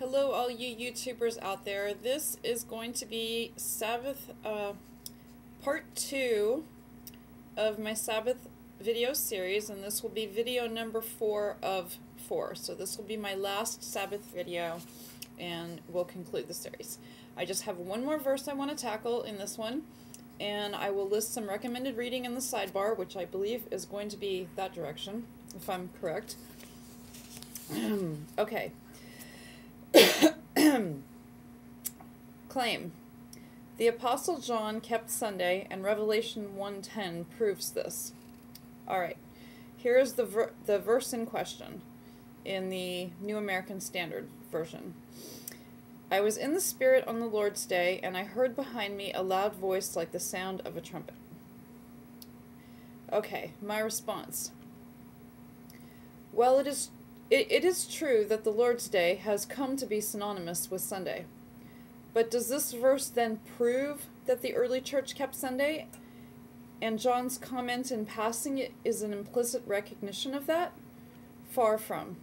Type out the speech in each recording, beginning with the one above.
Hello all you YouTubers out there. This is going to be Sabbath part 2 of my Sabbath video series, and this will be video number 4 of 4. So this will be my last Sabbath video and we'll conclude the series. I just have one more verse I want to tackle in this one, and I will list some recommended reading in the sidebar, which I believe is going to be that direction, if I'm correct. Okay. Claim. The Apostle John kept Sunday, and Revelation 1:10 proves this. Alright, here is the verse in question in the New American Standard Version. I was in the Spirit on the Lord's day, and I heard behind me a loud voice like the sound of a trumpet. Okay, my response. Well, it is true that the Lord's Day has come to be synonymous with Sunday. But does this verse then prove that the early church kept Sunday? And John's comment in passing it is an implicit recognition of that? Far from.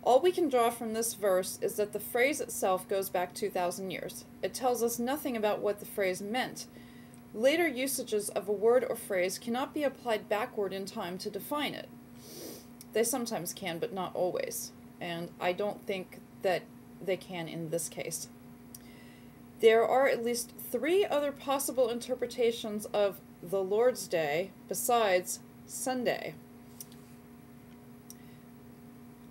All we can draw from this verse is that the phrase itself goes back 2,000 years. It tells us nothing about what the phrase meant. Later usages of a word or phrase cannot be applied backward in time to define it. They sometimes can, but not always. And I don't think that they can in this case. There are at least 3 other possible interpretations of the Lord's Day besides Sunday.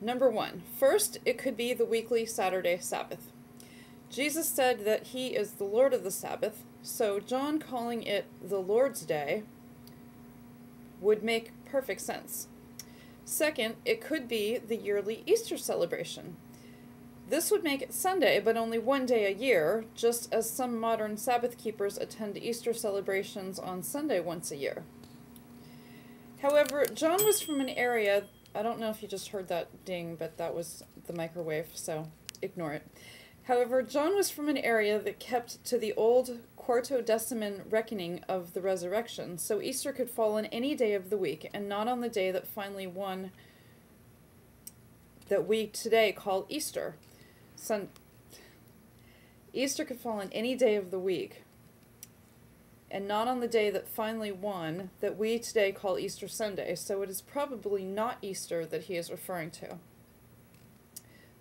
Number 1. First, it could be the weekly Saturday Sabbath. Jesus said that he is the Lord of the Sabbath, so John calling it the Lord's Day would make perfect sense. Second, it could be the yearly Easter celebration. This would make it Sunday, but only one day a year, just as some modern Sabbath keepers attend Easter celebrations on Sunday once a year. However, John was from an area, I don't know if you just heard that ding, but that was the microwave, so ignore it. However, John was from an area that kept to the old quartodeciman reckoning of the resurrection, so Easter could fall on any day of the week, and not on the day that finally won that we today call Easter. Easter could fall on any day of the week, and not on the day that finally won that we today call Easter Sunday, so it is probably not Easter that he is referring to.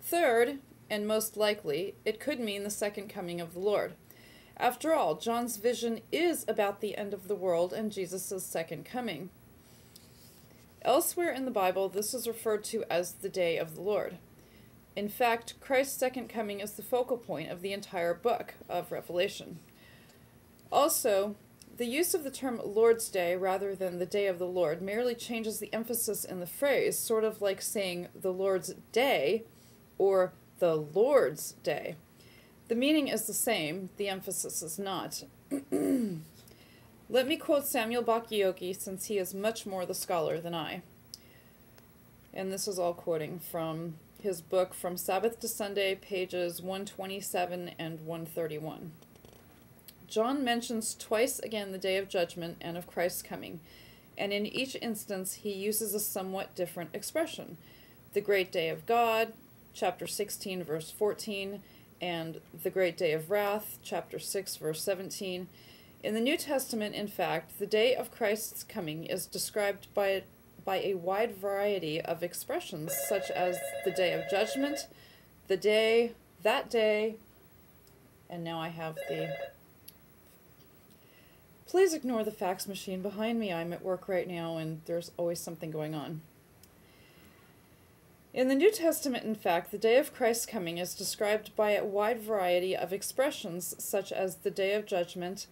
Third, and most likely, it could mean the second coming of the Lord. After all, John's vision is about the end of the world and Jesus' second coming. Elsewhere in the Bible, this is referred to as the day of the Lord. In fact, Christ's second coming is the focal point of the entire book of Revelation. Also, the use of the term Lord's Day rather than the day of the Lord merely changes the emphasis in the phrase, sort of like saying the Lord's Day or the Lord's Day. The meaning is the same, the emphasis is not. Let me quote Samuele Bacchiocchi, since he is much more the scholar than I. And this is all quoting from his book From Sabbath to Sunday, pages 127 and 131. John mentions twice again the day of judgment and of Christ's coming, and in each instance he uses a somewhat different expression. The great day of God, chapter 16, verse 14, and the great day of wrath, chapter 6, verse 17. In the New Testament, in fact, the day of Christ's coming is described by a wide variety of expressions, such as the day of judgment, the day, that day, and now I have the... Please ignore the fax machine behind me. I'm at work right now, and there's always something going on. In the New Testament, in fact, the day of Christ's coming is described by a wide variety of expressions, such as the day of judgment,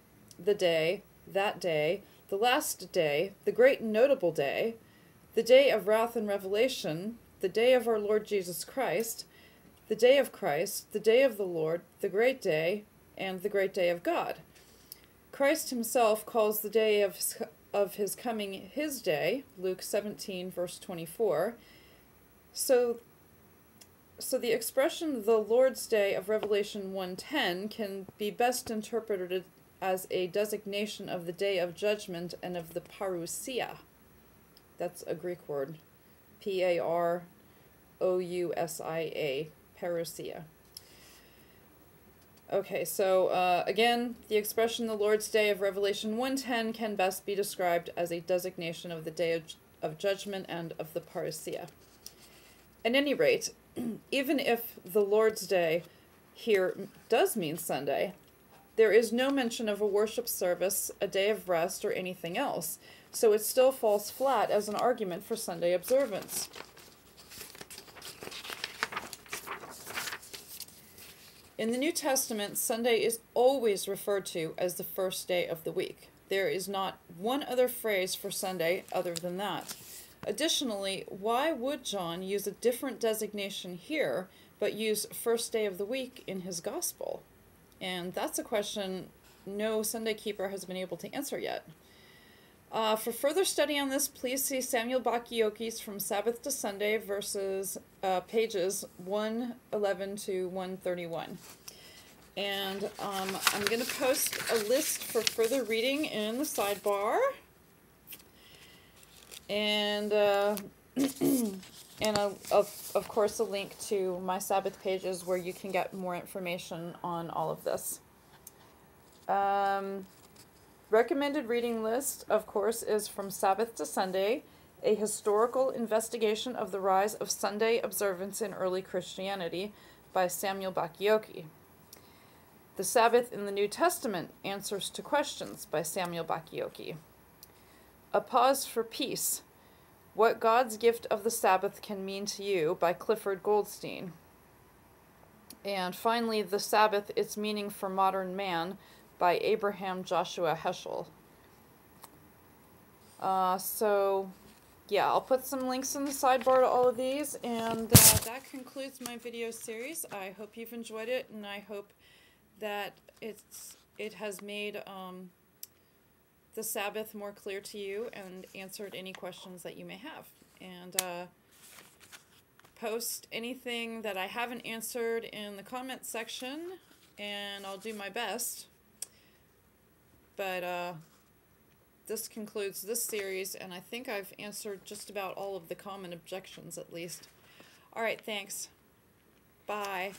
the day, that day, the last day, the great notable day, the day of wrath and revelation, the day of our Lord Jesus Christ, the day of Christ, the day of the Lord, the great day, and the great day of God. Christ himself calls the day of his coming his day, Luke 17, verse 24. So the expression the Lord's Day of Revelation 1:10 can be best interpreted as a designation of the day of judgment and of the parousia. That's a Greek word. P-A-R-O-U-S-I-A, parousia. Okay, so again, the expression the Lord's Day of Revelation 1:10 can best be described as a designation of the day of judgment and of the parousia. At any rate, even if the Lord's Day here does mean Sunday, there is no mention of a worship service, a day of rest, or anything else, so it still falls flat as an argument for Sunday observance. In the New Testament, Sunday is always referred to as the first day of the week. There is not one other phrase for Sunday other than that. Additionally, why would John use a different designation here, but use first day of the week in his gospel? And that's a question no Sunday keeper has been able to answer yet. For further study on this, please see Samuel Bacchiocchi's From Sabbath to Sunday, verses pages 111 to 131. And I'm going to post a list for further reading in the sidebar. And of course a link to my Sabbath pages where you can get more information on all of this. Recommended reading list, of course, is From Sabbath to Sunday, a historical investigation of the rise of Sunday observance in early Christianity by Samuel Bacchiocchi. The Sabbath in the New Testament, Answers to Questions by Samuel Bacchiocchi. A Pause for Peace, What God's Gift of the Sabbath Can Mean to You by Clifford Goldstein. And finally, The Sabbath, Its Meaning for Modern Man by Abraham Joshua Heshel. So, yeah, I'll put some links in the sidebar to all of these, and that concludes my video series. I hope you've enjoyed it, and I hope that it has made the Sabbath more clear to you and answered any questions that you may have. And post anything that I haven't answered in the comment section, and I'll do my best. But this concludes this series, and I think I've answered just about all of the common objections, at least. All right, thanks. Bye.